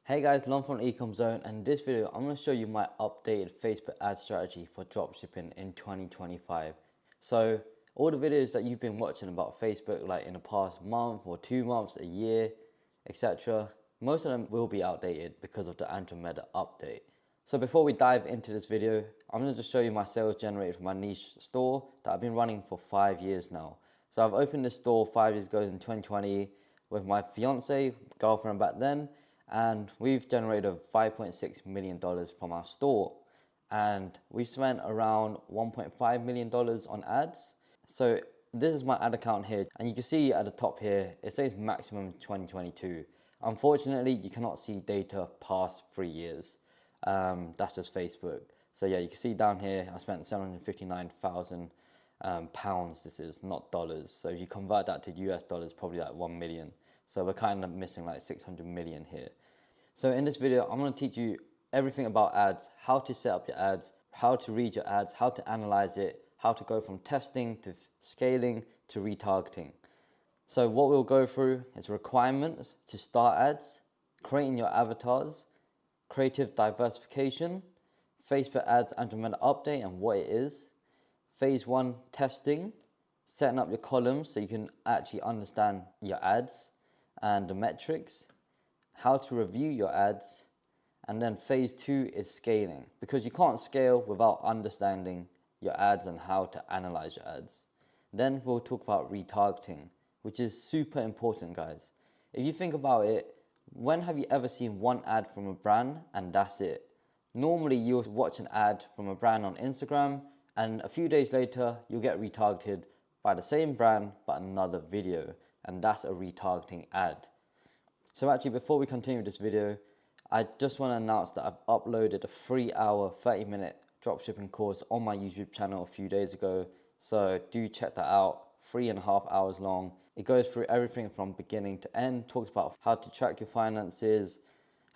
Hey guys, Lon from ECOM Zone, and in this video I'm going to show you my updated Facebook ad strategy for dropshipping in 2025. So all the videos that you've been watching about Facebook like in the past month or 2 months, a year, etc., most of them will be outdated because of the Andromeda update. So before we dive into this video, I'm going to just show you my sales generated from my niche store that I've been running for 5 years now. So I've opened this store 5 years ago in 2020 with my fiance, girlfriend back then, and we've generated $5.6 million from our store. And we spent around $1.5 million on ads. So this is my ad account here, and you can see at the top here, it says maximum 2022. Unfortunately, you cannot see data past 3 years. That's just Facebook. So yeah, you can see down here, I spent 759,000 pounds. This is not dollars. So if you convert that to US dollars, probably like 1 million. So we're kind of missing like 600 million here. So in this video, I'm going to teach you everything about ads, how to set up your ads, how to read your ads, how to analyze it, how to go from testing to scaling to retargeting. So what we'll go through is requirements to start ads, creating your avatars, creative diversification, Facebook ads Andromeda update and what it is, phase 1 testing, setting up your columns so you can actually understand your ads and the metrics, how to review your ads, and then phase 2 is scaling, because you can't scale without understanding your ads and how to analyze your ads. Then we'll talk about retargeting, which is super important, guys. If you think about it, when have you ever seen one ad from a brand and that's it? Normally you'll watch an ad from a brand on Instagram and a few days later you'll get retargeted by the same brand but another video, and that's a retargeting ad. So actually, before we continue this video, I just want to announce that I've uploaded a 3-hour, 30-minute dropshipping course on my YouTube channel a few days ago. So do check that out, 3.5 hours long. It goes through everything from beginning to end, talks about how to track your finances,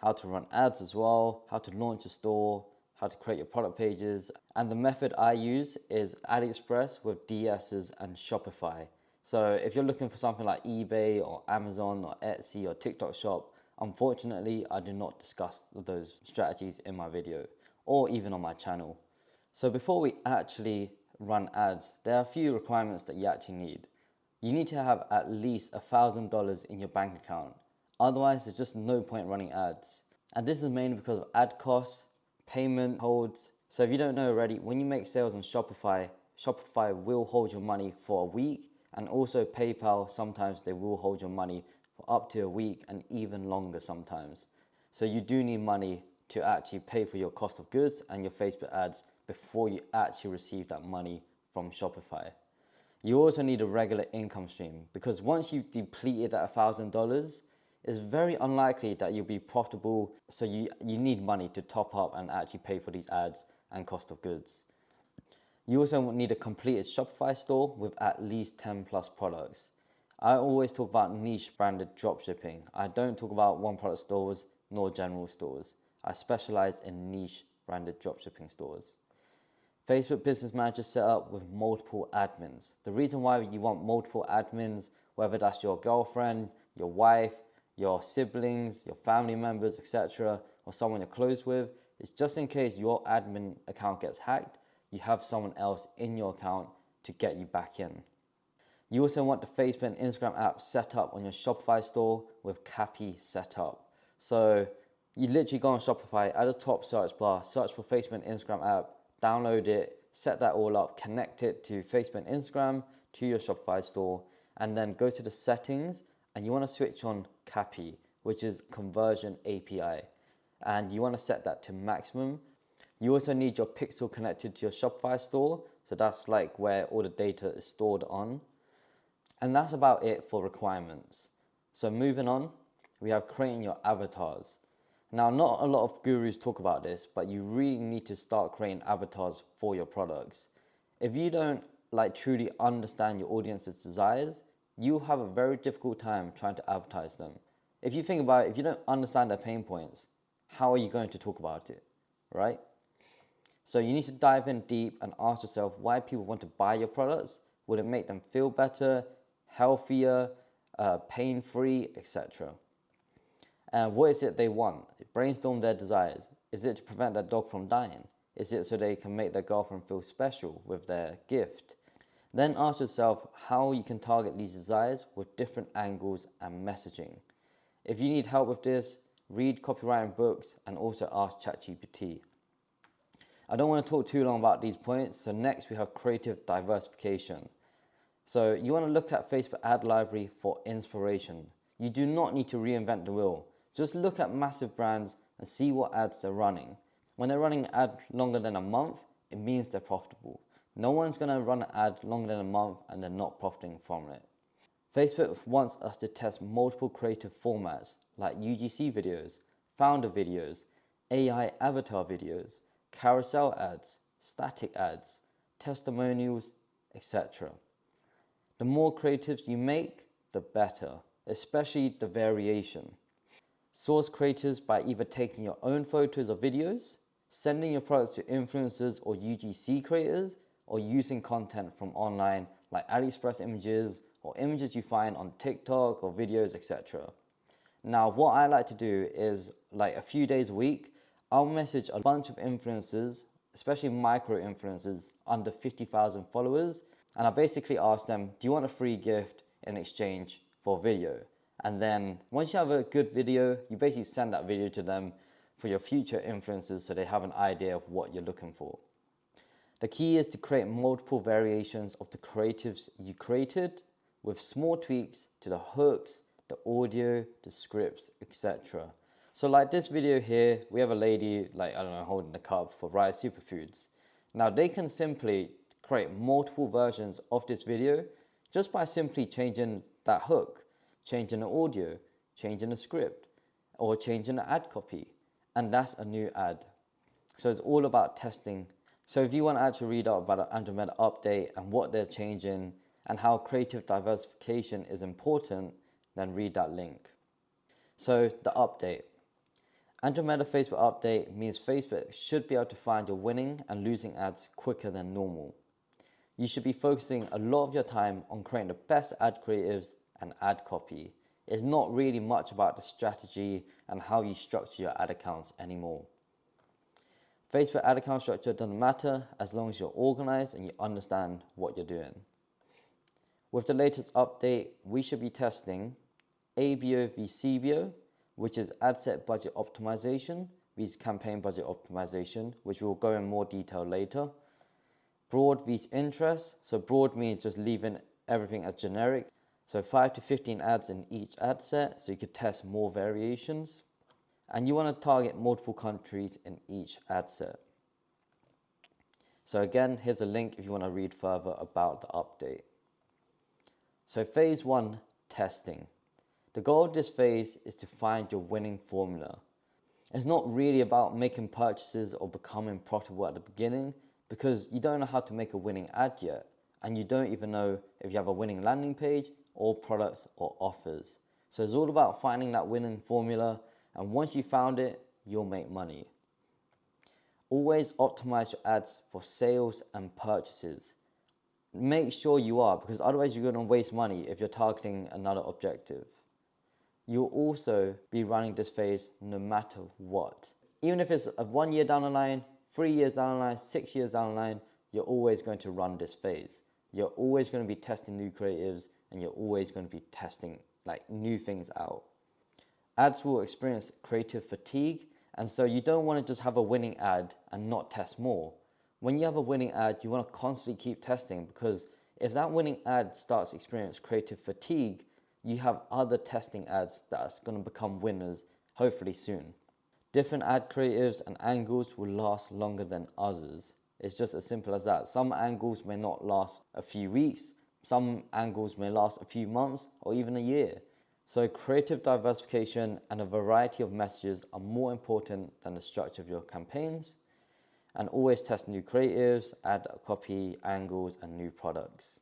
how to run ads as well, how to launch a store, how to create your product pages. And the method I use is AliExpress with DSers and Shopify. So if you're looking for something like eBay or Amazon or Etsy or TikTok shop, unfortunately, I do not discuss those strategies in my video or even on my channel. So before we actually run ads, there are a few requirements that you actually need. You need to have at least $1,000 in your bank account. Otherwise, there's just no point running ads. And this is mainly because of ad costs, payment holds. So if you don't know already, when you make sales on Shopify, Shopify will hold your money for a week, and also PayPal, sometimes they will hold your money for up to a week and even longer sometimes. So you do need money to actually pay for your cost of goods and your Facebook ads before you actually receive that money from Shopify. You also need a regular income stream, because once you've depleted that $1,000, it's very unlikely that you'll be profitable. So you need money to top up and actually pay for these ads and cost of goods. You also need a completed Shopify store with at least 10 plus products. I always talk about niche branded dropshipping. I don't talk about one product stores nor general stores. I specialize in niche branded dropshipping stores. Facebook Business Manager set up with multiple admins. The reason why you want multiple admins, whether that's your girlfriend, your wife, your siblings, your family members, etc., or someone you're close with, is just in case your admin account gets hacked, you have someone else in your account to get you back in. You also want the Facebook and Instagram app set up on your Shopify store with CAPI set up. So you literally go on Shopify, at the top search bar, search for Facebook and Instagram app, download it, set that all up, connect it to Facebook and Instagram, to your Shopify store, and then go to the settings, and you want to switch on CAPI, which is Conversion API. And you want to set that to maximum. You also need your pixel connected to your Shopify store. So that's like where all the data is stored on. And that's about it for requirements. So moving on, we have creating your avatars. Now, not a lot of gurus talk about this, but you really need to start creating avatars for your products. If you don't truly understand your audience's desires, you'll have a very difficult time trying to advertise them. If you think about it, if you don't understand their pain points, how are you going to talk about it, right? So you need to dive in deep and ask yourself why people want to buy your products. Will it make them feel better, healthier, pain-free, etc.? And what is it they want? Brainstorm their desires. Is it to prevent their dog from dying? Is it so they can make their girlfriend feel special with their gift? Then ask yourself how you can target these desires with different angles and messaging. If you need help with this, read copywriting books and also ask ChatGPT. I don't want to talk too long about these points, so next we have creative diversification. So you want to look at Facebook ad library for inspiration. You do not need to reinvent the wheel. Just look at massive brands and see what ads they're running. When they're running an ad longer than a month, it means they're profitable. No one's going to run an ad longer than a month and they're not profiting from it. Facebook wants us to test multiple creative formats like UGC videos, founder videos, AI avatar videos, carousel ads, static ads, testimonials, etc. The more creatives you make, the better, especially the variation. Source creators by either taking your own photos or videos, sending your products to influencers or UGC creators, or using content from online like AliExpress images or images you find on TikTok or videos, etc. Now, what I like to do is like a few days a week, I'll message a bunch of influencers, especially micro influencers under 50,000 followers, and I basically ask them, do you want a free gift in exchange for a video? And then once you have a good video, you basically send that video to them for your future influencers so they have an idea of what you're looking for. The key is to create multiple variations of the creatives you created with small tweaks to the hooks, the audio, the scripts, etc. So like this video here, we have a lady, like, I don't know, holding the cup for Rise Superfoods. Now they can simply create multiple versions of this video just by simply changing that hook, changing the audio, changing the script, or changing the ad copy. And that's a new ad. So it's all about testing. So if you want to actually read up about the Andromeda update and what they're changing and how creative diversification is important, then read that link. So the update. Andromeda Facebook update means Facebook should be able to find your winning and losing ads quicker than normal. You should be focusing a lot of your time on creating the best ad creatives and ad copy. It's not really much about the strategy and how you structure your ad accounts anymore. Facebook ad account structure doesn't matter as long as you're organized and you understand what you're doing. With the latest update, we should be testing ABO v CBO, which is ad set budget optimization, vs campaign budget optimization, which we'll go in more detail later. Broad vs interest, so broad means just leaving everything as generic. So 5 to 15 ads in each ad set, so you could test more variations. And you want to target multiple countries in each ad set. So again, here's a link if you want to read further about the update. So phase 1, testing. The goal of this phase is to find your winning formula. It's not really about making purchases or becoming profitable at the beginning because you don't know how to make a winning ad yet, and you don't even know if you have a winning landing page or products or offers. So it's all about finding that winning formula, and once you found it, you'll make money. Always optimize your ads for sales and purchases. Make sure you are, because otherwise you're going to waste money if you're targeting another objective. You'll also be running this phase no matter what. Even if it's 1 year down the line, 3 years down the line, 6 years down the line, you're always going to run this phase. You're always going to be testing new creatives and you're always going to be testing like new things out. Ads will experience creative fatigue, and so you don't want to just have a winning ad and not test more. When you have a winning ad, you want to constantly keep testing, because if that winning ad starts to experience creative fatigue, you have other testing ads that's going to become winners hopefully soon. Different ad creatives and angles will last longer than others. It's just as simple as that. Some angles may not last a few weeks, some angles may last a few months or even a year. So creative diversification and a variety of messages are more important than the structure of your campaigns. And always test new creatives, ad copy, angles, and new products.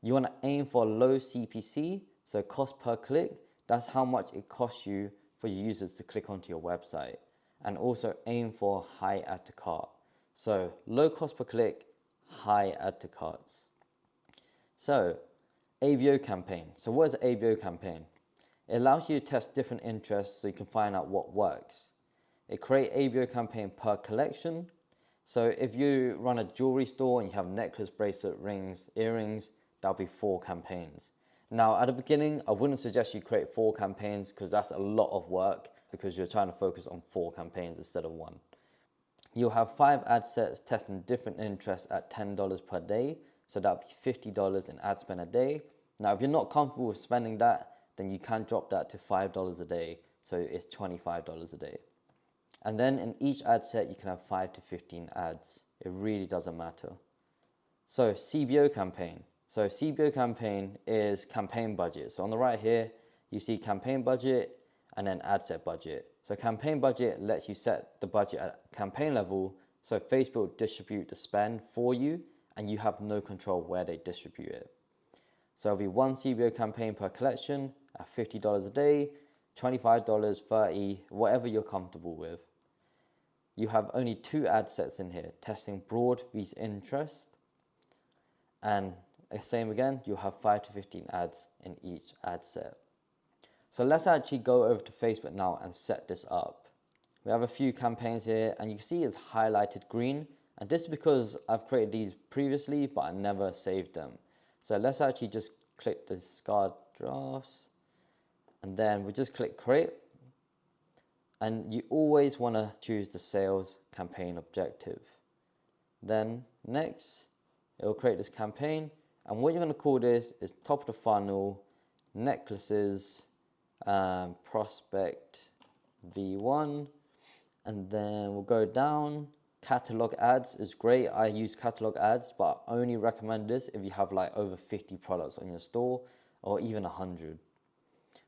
You want to aim for low CPC, so cost per click. That's how much it costs you for your users to click onto your website. And also aim for high add to cart. So low cost per click, high add to carts. So ABO campaign. So what is an ABO campaign? It allows you to test different interests so you can find out what works. It creates ABO campaign per collection. So if you run a jewelry store and you have necklace, bracelet, rings, earrings, that'll be 4 campaigns. Now at the beginning, I wouldn't suggest you create 4 campaigns because that's a lot of work because you're trying to focus on 4 campaigns instead of 1. You'll have 5 ad sets testing different interests at $10 per day. So that'll be $50 in ad spend a day. Now, if you're not comfortable with spending that, then you can drop that to $5 a day. So it's $25 a day. And then in each ad set, you can have 5 to 15 ads. It really doesn't matter. So CBO campaign. So CBO campaign is campaign budget. So on the right here, you see campaign budget and then ad set budget. So campaign budget lets you set the budget at campaign level. So Facebook will distribute the spend for you and you have no control where they distribute it. So it'll be 1 CBO campaign per collection at $50 a day, $25, $30, whatever you're comfortable with. You have only 2 ad sets in here, testing broad vs interest. And same again, you'll have 5 to 15 ads in each ad set. So let's actually go over to Facebook now and set this up. We have a few campaigns here and you can see it's highlighted green. And this is because I've created these previously, but I never saved them. So let's actually just click discard drafts and then we just click create. And you always want to choose the sales campaign objective. Then next, it will create this campaign. And what you're going to call this is top of the funnel, necklaces, prospect V1. And then we'll go down. Catalog ads is great. I use catalog ads, but I only recommend this if you have like over 50 products on your store or even 100.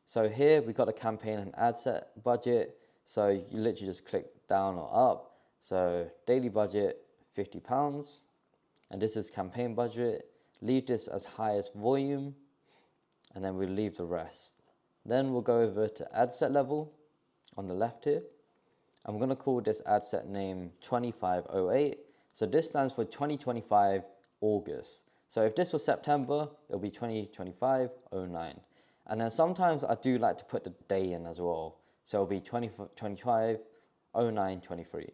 So here we got a campaign and ad set budget. So you literally just click down or up. So daily budget, £50. And this is campaign budget. Leave this as highest volume. And then we'll leave the rest. Then we'll go over to ad set level on the left here. I'm going to call this ad set name 2508. So this stands for 2025 August. So if this was September, it'll be 2025-09. And then sometimes I do like to put the day in as well. So it'll be 2025-09-23.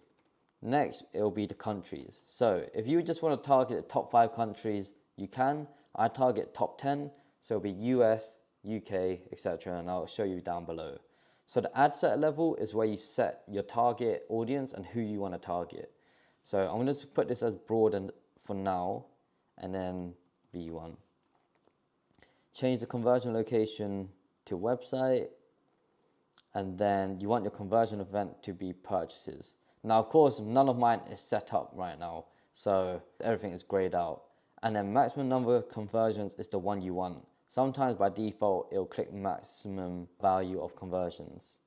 Next, it'll be the countries. So if you just want to target the top 5 countries, you can. I target top 10. So it'll be US, UK, etc. And I'll show you down below. So the ad set level is where you set your target audience and who you want to target. So I'm going to put this as broad and for now, and then V1. Change the conversion location to website, and then you want your conversion event to be purchases. Now, of course, none of mine is set up right now, so everything is grayed out. And then maximum number of conversions is the one you want. Sometimes by default, it'll click maximum value of conversions.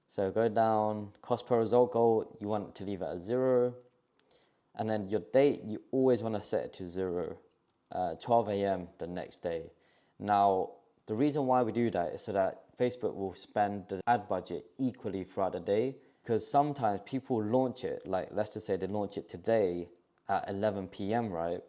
So go down, cost per result goal, you want to leave it at 0. And then your date, you always want to set it to 0, 12 a.m. the next day. Now, the reason why we do that is so that Facebook will spend the ad budget equally throughout the day. Because sometimes people launch it, like let's just say they launch it today at 11 p.m., right?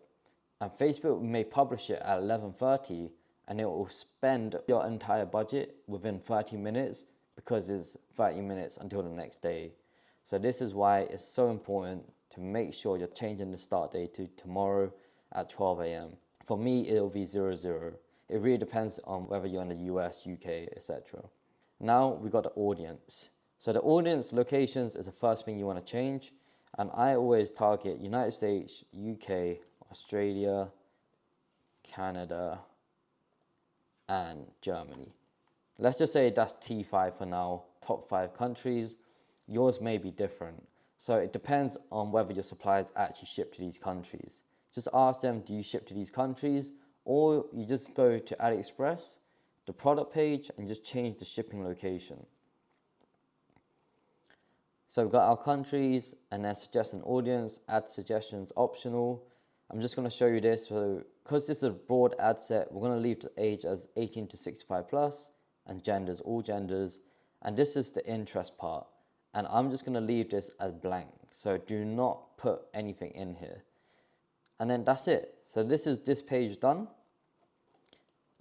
And Facebook may publish it at 11:30. And it will spend your entire budget within 30 minutes because it's 30 minutes until the next day. So this is why it's so important to make sure you're changing the start date to tomorrow at 12 a.m. For me, it'll be 00. It really depends on whether you're in the US, UK, etc. Now we got the audience. So the audience locations is the first thing you want to change. And I always target United States, UK, Australia, Canada, and Germany. Let's just say that's T5 for now, top 5 countries. Yours may be different. So it depends on whether your suppliers actually ship to these countries. Just ask them, do you ship to these countries? Or you just go to AliExpress, the product page, and just change the shipping location. So we've got our countries, and then suggest an audience, add suggestions optional. I'm just going to show you this. So because this is a broad ad set, we're going to leave the age as 18 to 65 plus and genders, all genders. And this is the interest part. And I'm just going to leave this as blank. So do not put anything in here. And then that's it. So this is this page done.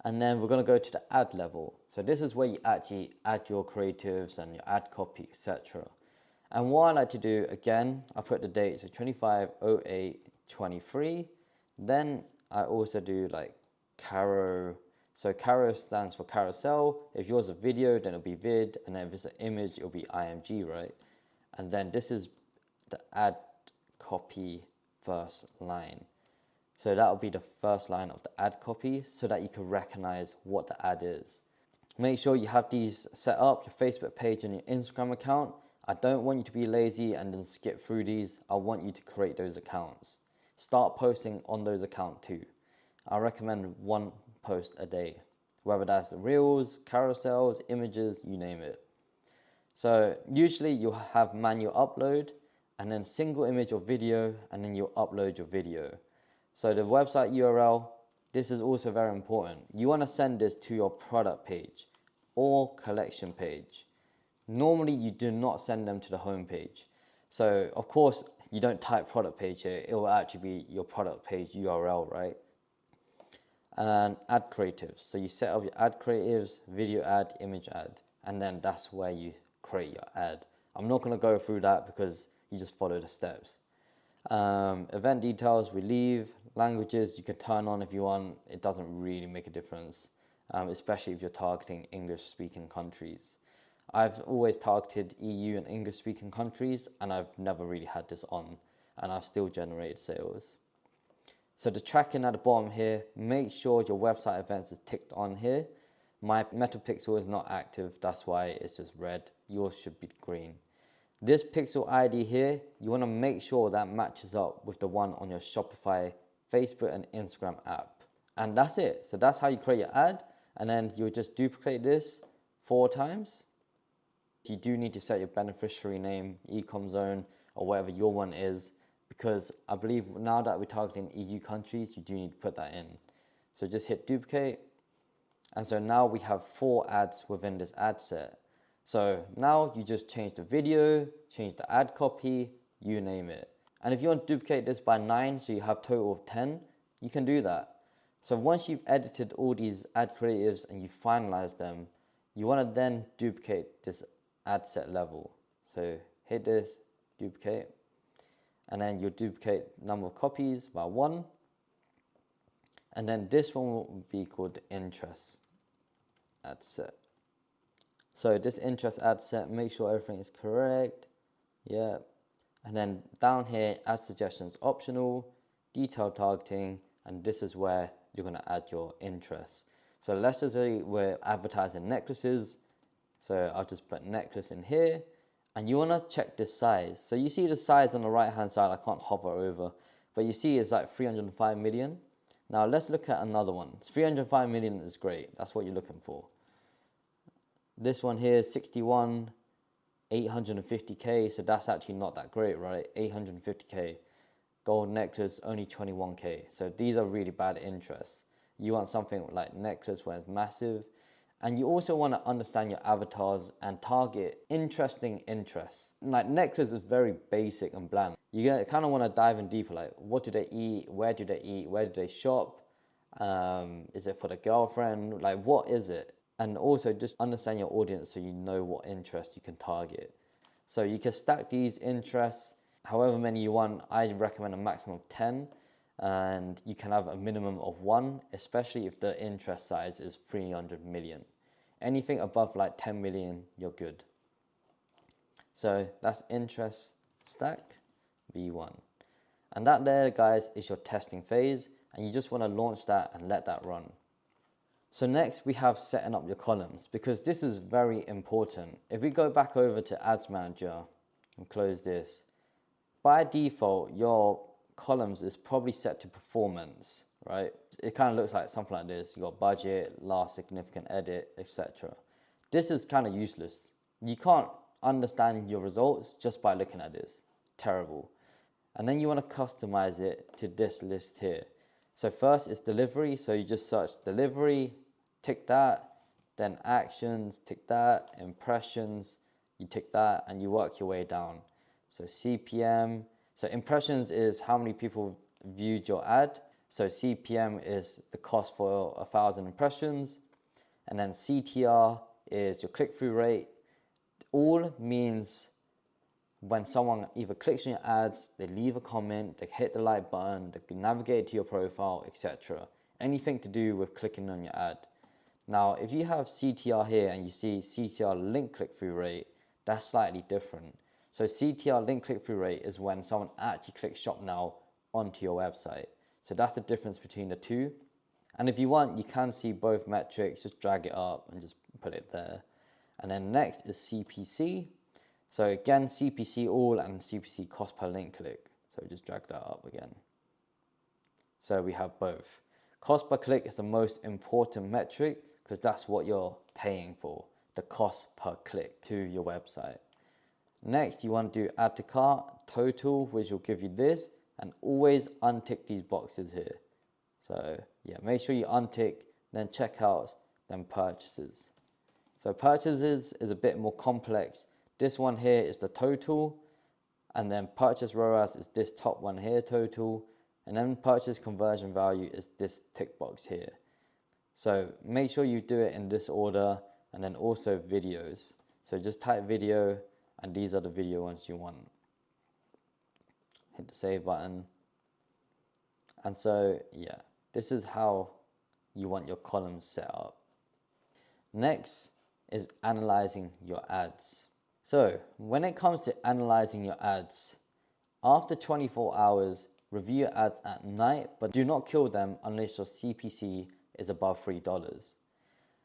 And then we're going to go to the ad level. So this is where you actually add your creatives and your ad copy, etc. And what I like to do, again, I put the date, so 25/08/23. Then I also do like Caro. So Caro stands for carousel. If yours is a video, then it'll be vid. And then if it's an image, it'll be IMG, right? And then this is the ad copy first line. So that will be the first line of the ad copy so that you can recognize what the ad is. Make sure you have these set up, your Facebook page and your Instagram account. I don't want you to be lazy and then skip through these. I want you to create those accounts. Start posting on those accounts too. I recommend one post a day, whether that's reels, carousels, images, you name it. So usually you'll have manual upload and then single image or video, and then you'll upload your video. So the website URL, this is also very important. You want to send this to your product page or collection page. Normally you do not send them to the home page. So of course you don't type product page here, it will actually be your product page URL, right? And ad creatives. So you set up your ad creatives, video ad, image ad, and then that's where you create your ad. I'm not going to go through that because you just follow the steps. Event details, we leave. Languages you can turn on if you want. It doesn't really make a difference, especially if you're targeting English speaking countries. I've always targeted EU and English speaking countries, and I've never really had this on, and I've still generated sales. So the tracking at the bottom here, make sure your website events is ticked on here. My Meta Pixel is not active, that's why it's just red. Yours should be green. This pixel ID here, you want to make sure that matches up with the one on your Shopify, Facebook and Instagram app. And that's it. So that's how you create your ad. And then you'll just duplicate this 4 times. You do need to set your beneficiary name, ECOM zone, or whatever your one is, because I believe now that we're targeting EU countries, you do need to put that in. So just hit duplicate. And so now we have 4 ads within this ad set. So now you just change the video, change the ad copy, you name it. And if you want to duplicate this by 9, so you have total of 10, you can do that. So once you've edited all these ad creatives and you finalize them, you want to then duplicate this ad set level. So hit this, duplicate, and then you'll duplicate number of copies by 1. And then this one will be called the interest ad set. So this interest ad set, make sure everything is correct. Yeah. And then down here, ad suggestions optional, detailed targeting, and this is where you're going to add your interest. So let's just say we're advertising necklaces. So I'll just put necklace in here, and you want to check this size. So you see the size on the right hand side, I can't hover over, but you see it's like 305 million. Now let's look at another one. 305 million is great. That's what you're looking for. This one here is 61, 850K, so that's actually not that great, right? 850K. Gold necklace, only 21K. So these are really bad interests. You want something like necklace where it's massive. And you also want to understand your avatars and target interesting interests. Like necklace is very basic and bland. You kind of want to dive in deeper, like what do they eat? Where do they eat? Where do they shop? Is it for the girlfriend? Like what is it? And also just understand your audience so you know what interest you can target. So you can stack these interests however many you want. I recommend a maximum of 10, and you can have a minimum of 1, especially if the interest size is 300 million. Anything above like 10 million, you're good. So that's interest stack V1. And that there, guys, is your testing phase, and you just want to launch that and let that run. So next we have setting up your columns, because this is very important. If we go back over to Ads Manager and close this, by default your columns is probably set to performance, right? It kind of looks like something like this. You got budget, last significant edit, etc. This is kind of useless. You can't understand your results just by looking at this. Terrible. And then you want to customize it to this list here. So first is delivery, so you just search delivery, tick that, then actions, tick that, impressions, you tick that, and you work your way down. So CPM, so impressions is how many people viewed your ad. So CPM is the cost for 1,000 impressions, and then CTR is your click-through rate. All means when someone either clicks on your ads, they leave a comment, they hit the like button, they can navigate to your profile, etc. Anything to do with clicking on your ad. Now, if you have CTR here and you see CTR link click-through rate, that's slightly different. So CTR link click-through rate is when someone actually clicks shop now onto your website. So that's the difference between the two. And if you want, you can see both metrics, just drag it up and just put it there. And then next is CPC. So again, CPC all and CPC cost per link click. So just drag that up again. So we have both. Cost per click is the most important metric because that's what you're paying for, the cost per click to your website. Next, you want to do add to cart, total, which will give you this, and always untick these boxes here. So yeah, make sure you untick, then checkouts, then purchases. So purchases is a bit more complex. This one here is the total, and then purchase ROAS is this top one here, total, and then purchase conversion value is this tick box here. So make sure you do it in this order, and then also videos. So just type video, and these are the video ones you want. Hit the save button. And so yeah, this is how you want your columns set up. Next is analyzing your ads. So when it comes to analyzing your ads, after 24 hours, review your ads at night, but do not kill them unless your CPC is above $3.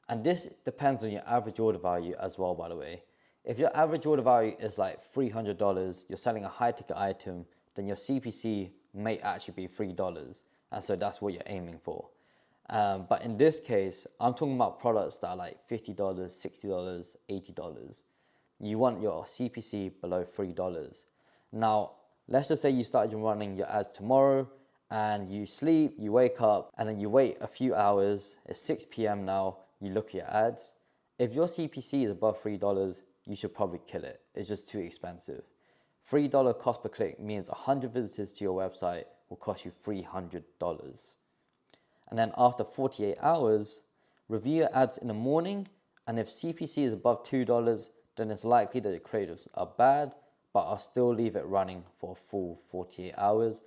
And this depends on your average order value as well, by the way. If your average order value is like $300, you're selling a high ticket item, then your CPC may actually be $3. And so that's what you're aiming for. But in this case, I'm talking about products that are like $50, $60, $80. You want your CPC below $3. Now, let's just say you started running your ads tomorrow and you sleep, you wake up, and then you wait a few hours. It's 6 p.m. now, you look at your ads. If your CPC is above $3, you should probably kill it. It's just too expensive. $3 cost per click means 100 visitors to your website will cost you $300. And then after 48 hours, review your ads in the morning, and if CPC is above $2, then it's likely that your creatives are bad, but I'll still leave it running for a full 48 hours.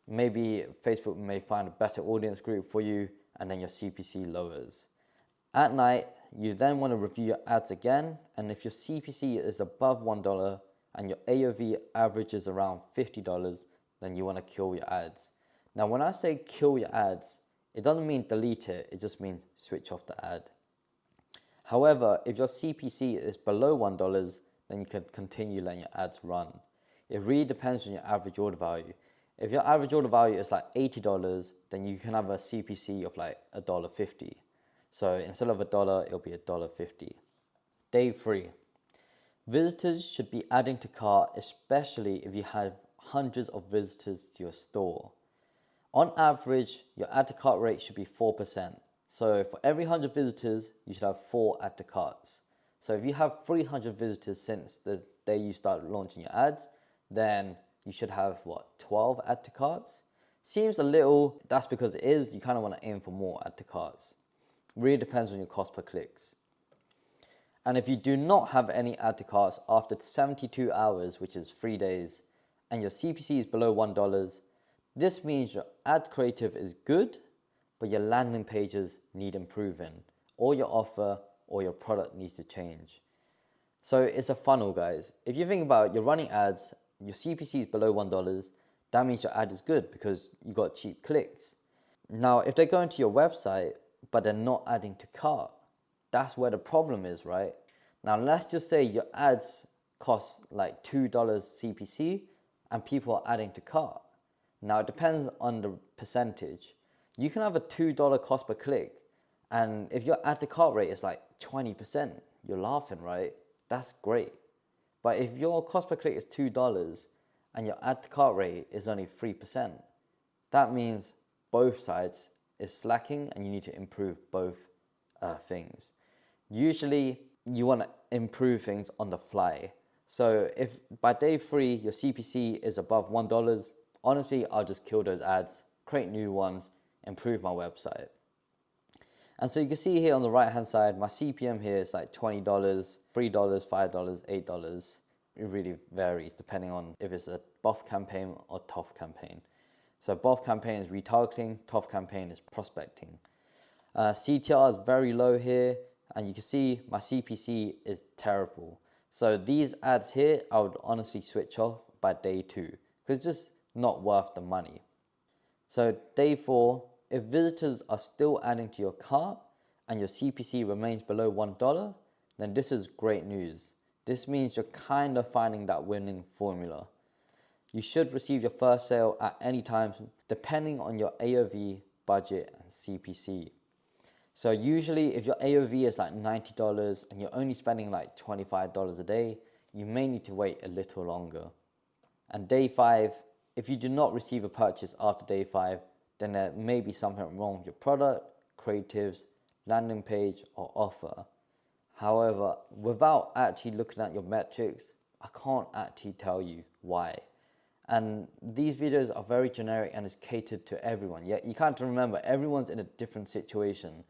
Maybe Facebook may find a better audience group for you, and then your CPC lowers. At night, you then want to review your ads again, and if your CPC is above $1 and your AOV averages around $50, then you want to kill your ads. Now, when I say kill your ads, it doesn't mean delete it, it just means switch off the ad. However, if your CPC is below $1, then you can continue letting your ads run. It really depends on your average order value. If your average order value is like $80, then you can have a CPC of like $1.50. So instead of $1, it'll be $1.50. Day 3. Visitors should be adding to cart, especially if you have hundreds of visitors to your store. On average, your add to cart rate should be 4%. So for every 100 visitors, you should have 4 add to carts. So if you have 300 visitors since the day you start launching your ads, then you should have, 12 add to carts? Seems a little, that's because it is, you kind of want to aim for more add to carts. Really depends on your cost per clicks. And if you do not have any add to carts after 72 hours, which is 3 days, and your CPC is below $1, this means your ad creative is good, but your landing pages need improving, or your offer or your product needs to change. So it's a funnel, guys. If you think about it, you're running ads, your CPC is below $1, that means your ad is good because you got cheap clicks. Now, if they go into your website, but they're not adding to cart, that's where the problem is, right? Now, let's just say your ads cost like $2 CPC and people are adding to cart. Now, it depends on the percentage. You can have a $2 cost per click, and if your add to cart rate is like 20%, you're laughing, right? That's great. But if your cost per click is $2 and your add to cart rate is only 3%, that means both sides is slacking and you need to improve both things. Usually, you want to improve things on the fly. So if by day 3 your CPC is above $1, honestly, I'll just kill those ads create new ones, improve my website. And so you can see here on the right hand side, my CPM here is like $20, $3, $5, $8. It really varies depending on if it's a buff campaign or tough campaign. So buff campaign is retargeting, tough campaign is prospecting. CTR is very low here, and you can see my CPC is terrible. So these ads here, I would honestly switch off by day 2 because it's just not worth the money. So day 4, if visitors are still adding to your cart and your CPC remains below $1, then this is great news. This means you're kind of finding that winning formula. You should receive your first sale at any time depending on your AOV, budget, and CPC. So usually if your AOV is like $90 and you're only spending like $25 a day, you may need to wait a little longer. And day 5, if you do not receive a purchase after day 5, then there may be something wrong with your product, creatives, landing page, or offer. However, without actually looking at your metrics, I can't actually tell you why. And these videos are very generic and is catered to everyone. Yet you can't remember, everyone's in a different situation.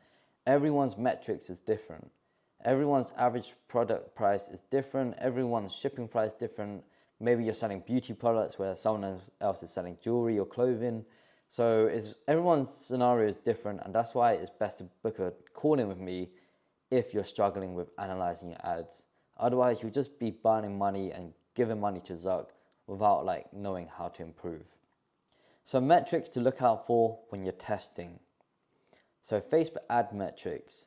Everyone's metrics is different. Everyone's average product price is different. Everyone's shipping price is different. Maybe you're selling beauty products where someone else is selling jewelry or clothing. So everyone's scenario is different, and that's why it's best to book a call in with me if you're struggling with analyzing your ads. Otherwise, you'll just be burning money and giving money to Zuck without like knowing how to improve. So metrics to look out for when you're testing. So Facebook ad metrics.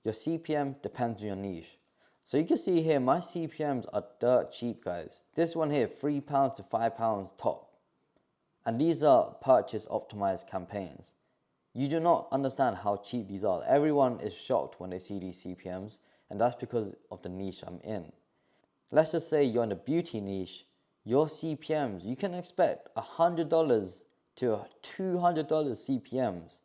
Your CPM depends on your niche. So you can see here, my CPMs are dirt cheap, guys. This one here, £3 to £5 top. And these are purchase optimized campaigns. You do not understand how cheap these are. Everyone is shocked when they see these CPMs, and that's because of the niche I'm in. Let's just say you're in the beauty niche, your CPMs, you can expect $100 to $200 CPMs.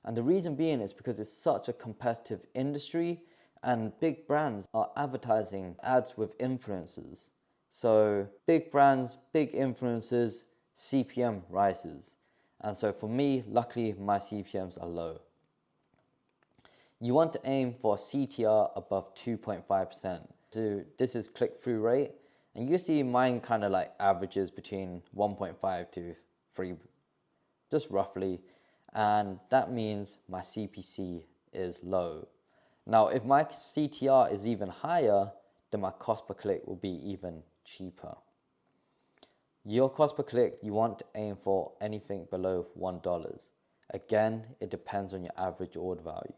And the reason being is because it's such a competitive industry and big brands are advertising ads with influencers. So big brands, big influencers, CPM rises. And so for me, luckily my CPMs are low. You want to aim for a CTR above 2.5%. So this is click-through rate. And you see mine kind of like averages between 1.5 to 3, just roughly. And that means my CPC is low. Now, if my CTR is even higher, then my cost per click will be even cheaper. Your cost per click, you want to aim for anything below $1. Again, it depends on your average order value.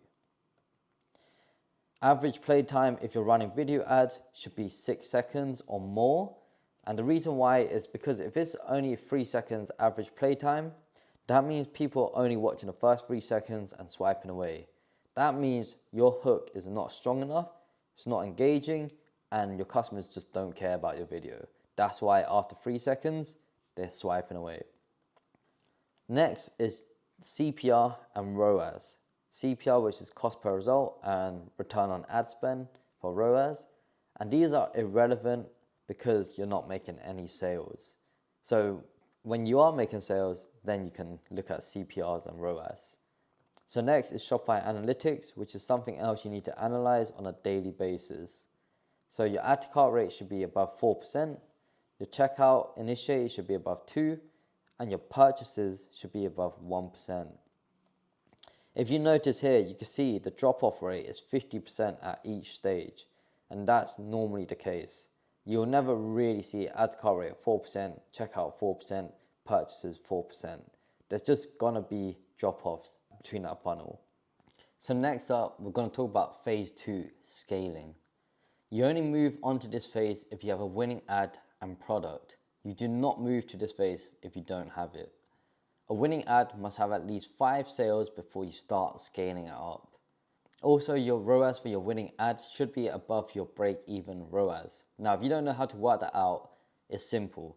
Average play time, if you're running video ads, should be 6 seconds or more. And the reason why is because if it's only 3 seconds average play time, that means people are only watching the first 3 seconds and swiping away. That means your hook is not strong enough, it's not engaging, and your customers just don't care about your video. That's why after 3 seconds, they're swiping away. Next is CPR and ROAS. CPR, which is cost per result, and return on ad spend for ROAS. And these are irrelevant because you're not making any sales. So when you are making sales, then you can look at CPRs and ROAS. So next is Shopify Analytics, which is something else you need to analyze on a daily basis. So your add to cart rate should be above 4%, your checkout initiate should be above 2%, and your purchases should be above 1%. If you notice here, you can see the drop-off rate is 50% at each stage, and that's normally the case. You'll never really see add to cart rate of 4%, checkout 4%, purchases 4%. There's just gonna be drop-offs between that funnel. So next up, we're gonna talk about phase 2, scaling. You only move onto this phase if you have a winning ad and product. You do not move to this phase if you don't have it. A winning ad must have at least 5 sales before you start scaling it up. Also, your ROAS for your winning ad should be above your break-even ROAS. Now, if you don't know how to work that out, it's simple.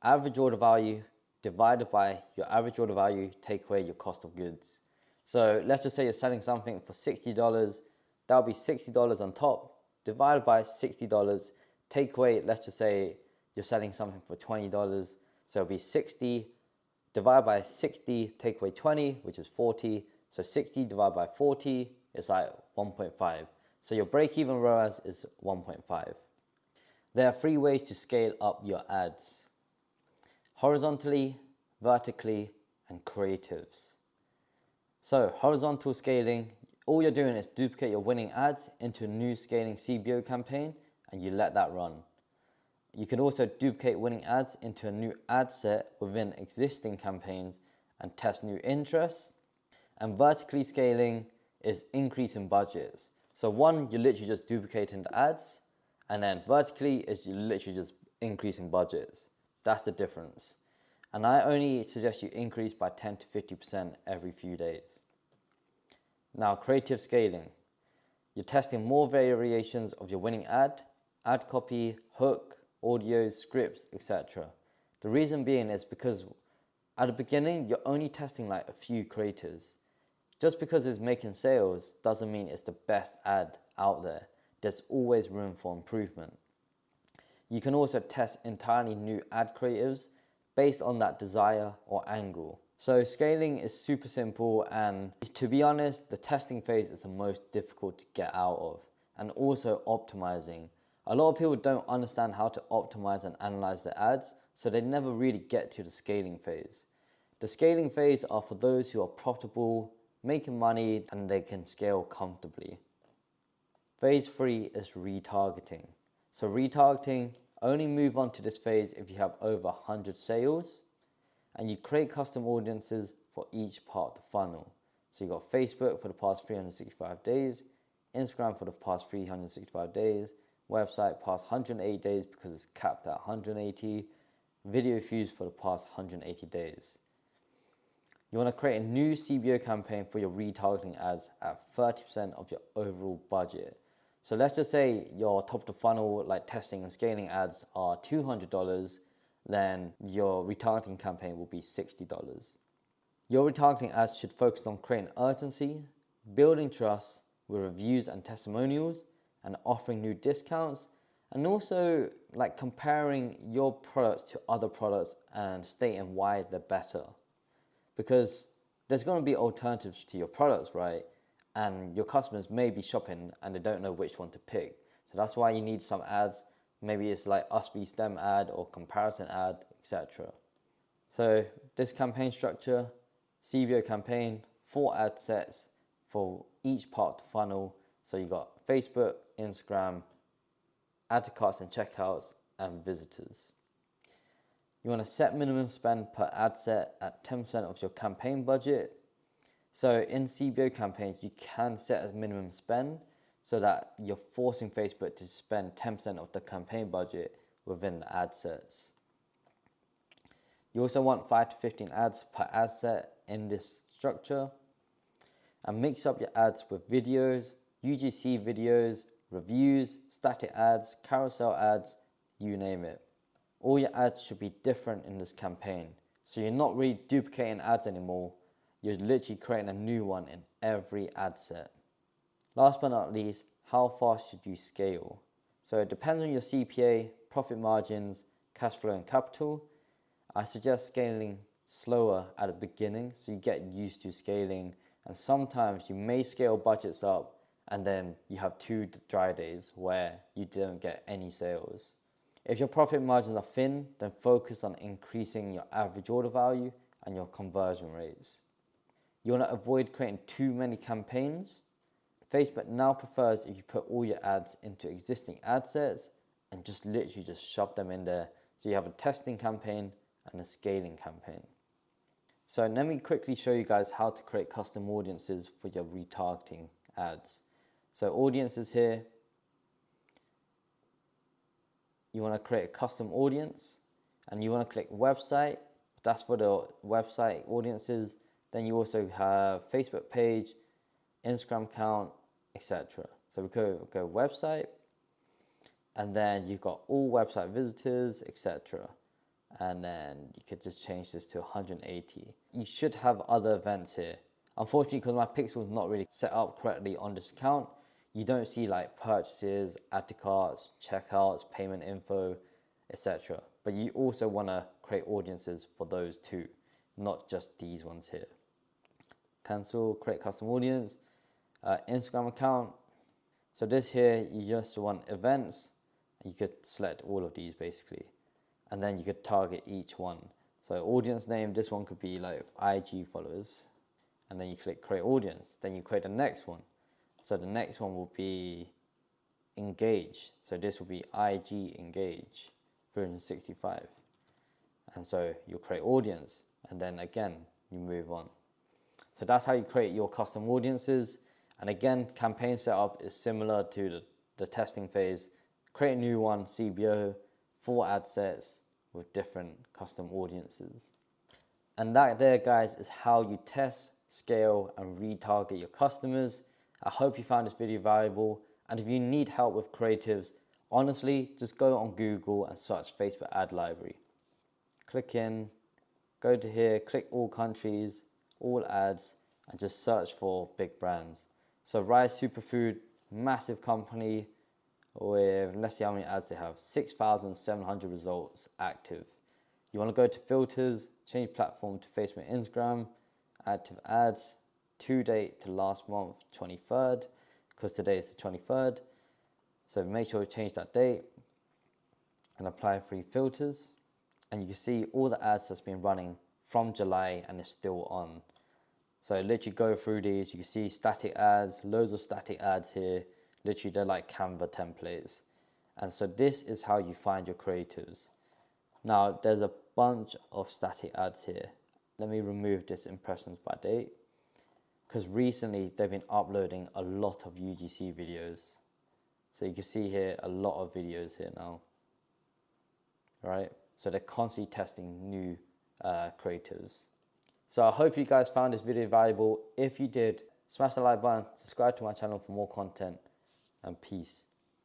Average order value divided by your average order value, take away your cost of goods. So let's just say you're selling something for $60. That'll be $60 on top, divided by $60. Take away, let's just say you're selling something for $20. So it'll be 60 divide by 60, take away 20, which is 40. So 60 divided by 40 is like 1.5. So your break-even ROAS is 1.5. There are 3 ways to scale up your ads: horizontally, vertically, and creatives. So horizontal scaling, all you're doing is duplicate your winning ads into a new scaling CBO campaign and you let that run. You can also duplicate winning ads into a new ad set within existing campaigns and test new interests. And vertically scaling is increasing budgets. So one, you're literally just duplicating the ads, and then vertically is you're literally just increasing budgets. That's the difference. And I only suggest you increase by 10 to 50% every few days. Now, creative scaling. You're testing more variations of your winning ad copy, hook, audios, scripts, etc. The reason being is because at the beginning, you're only testing like a few creators. Just because it's making sales doesn't mean it's the best ad out there. There's always room for improvement. You can also test entirely new ad creatives based on that desire or angle. So scaling is super simple, and to be honest, the testing phase is the most difficult to get out of, and also optimizing. A lot of people don't understand how to optimize and analyze their ads, so they never really get to the scaling phase. The scaling phase are for those who are profitable, making money, and they can scale comfortably. Phase 3 is retargeting. So retargeting, only move on to this phase if you have over 100 sales, and you create custom audiences for each part of the funnel. So you got Facebook for the past 365 days, Instagram for the past 365 days, website past 180 days because it's capped at 180, video views for the past 180 days. You want to create a new CBO campaign for your retargeting ads at 30% of your overall budget. So let's just say your top of the funnel, like testing and scaling ads, are $200, then your retargeting campaign will be $60. Your retargeting ads should focus on creating urgency, building trust with reviews and testimonials, and offering new discounts, and also like comparing your products to other products and stating why they're better. Because there's going to be alternatives to your products, right? And your customers may be shopping and they don't know which one to pick. So that's why you need some ads. Maybe it's like us vs them ad or comparison ad, etc. So this campaign structure, CBO campaign, 4 ad sets for each part of the funnel. So you got Facebook, Instagram, add to carts and checkouts, and visitors. You want to set minimum spend per ad set at 10% of your campaign budget. So in CBO campaigns, you can set a minimum spend so that you're forcing Facebook to spend 10% of the campaign budget within the ad sets. You also want 5 to 15 ads per ad set in this structure. And mix up your ads with videos, UGC videos, reviews, static ads, carousel ads, you name it. All your ads should be different in this campaign. So you're not really duplicating ads anymore. You're literally creating a new one in every ad set. Last but not least, how fast should you scale? So it depends on your CPA, profit margins, cash flow and capital. I suggest scaling slower at the beginning so you get used to scaling, and sometimes you may scale budgets up and then you have 2 dry days where you don't get any sales. If your profit margins are thin, then focus on increasing your average order value and your conversion rates. You want to avoid creating too many campaigns. Facebook now prefers if you put all your ads into existing ad sets and just literally just shove them in there. So you have a testing campaign and a scaling campaign. So let me quickly show you guys how to create custom audiences for your retargeting ads. So audiences here. You want to create a custom audience and you want to click website. That's for the website audiences. Then you also have Facebook page, Instagram account, etc. So we go website, and then you've got all website visitors, etc. And then you could just change this to 180. You should have other events here. Unfortunately, because my pixel is not really set up correctly on this account, you don't see like purchases, add to carts, checkouts, payment info, etc. But you also want to create audiences for those too. not just these ones here. Cancel, create custom audience, Instagram account. So this here, you just want events. You could select all of these basically, and then you could target each one. So audience name, this one could be like IG followers, and then you click create audience. Then you create the next one. So the next one will be engage. So this will be IG engage 365. And so you'll create audience, and then again, you move on. So that's how you create your custom audiences. And again, campaign setup is similar to the testing phase. Create a new one, CBO, 4 ad sets with different custom audiences. And that there, guys, is how you test, scale, and retarget your customers. I hope you found this video valuable. And if you need help with creatives, honestly, just go on Google and search Facebook ad library. Click in, go to here, click all countries, all ads, and just search for big brands. So Rise Superfood, massive company with, let's see how many ads they have, 6,700 results active. You want to go to filters, change platform to Facebook, Instagram, active ads, to date to last month, 23rd, because today is the 23rd. So make sure you change that date and apply free filters. And you can see all the ads that's been running from July and it's still on. So literally go through these, you can see static ads, loads of static ads here. Literally they're like Canva templates. And so this is how you find your creatives. Now there's a bunch of static ads here. Let me remove this impressions by date, because recently they've been uploading a lot of UGC videos. So you can see here a lot of videos here now, right? So they're constantly testing new creatives. So I hope you guys found this video valuable. If you did, smash the like button, subscribe to my channel for more content, and peace.